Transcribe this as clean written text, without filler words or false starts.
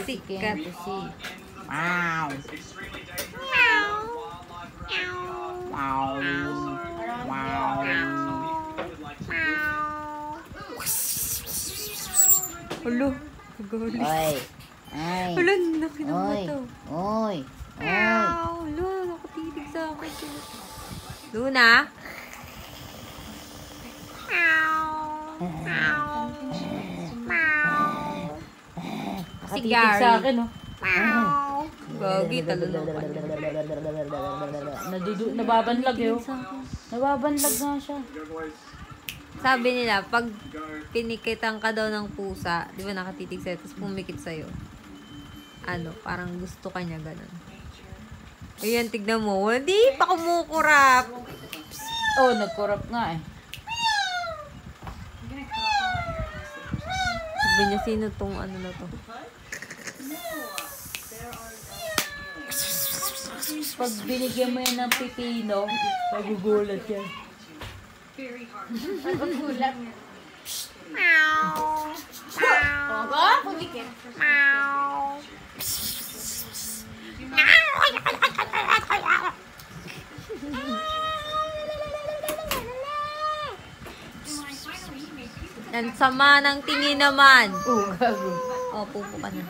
Sikat. Wow. Wow. Wow. Ulo. Galis. Oy. Ay. Ulo, nakinom mo to. Oy. Ulo, nakatitig sa akin. Luna? Si Nakatitig sa akin, oh. Gagi, talunong ka. Nababanlag, eh, oh. Nababanlag nga siya. Sabi nila, pag pinikitan ka daw ng pusa, di ba nakatitig sa'yo, tapos pumikit sa'yo, parang gusto ka niya, ganun. Ayan, tignan mo. Hindi pa kumukurap. Oh, nagkurap nga, eh. Sabi niya, sino tong na to? Pag binigyan mo yan ng pipino, magugulat yan. Magugulat. Ogo, pumikit. Ang sama ng tingin naman. Oh, gago. Oh, pupo ka na.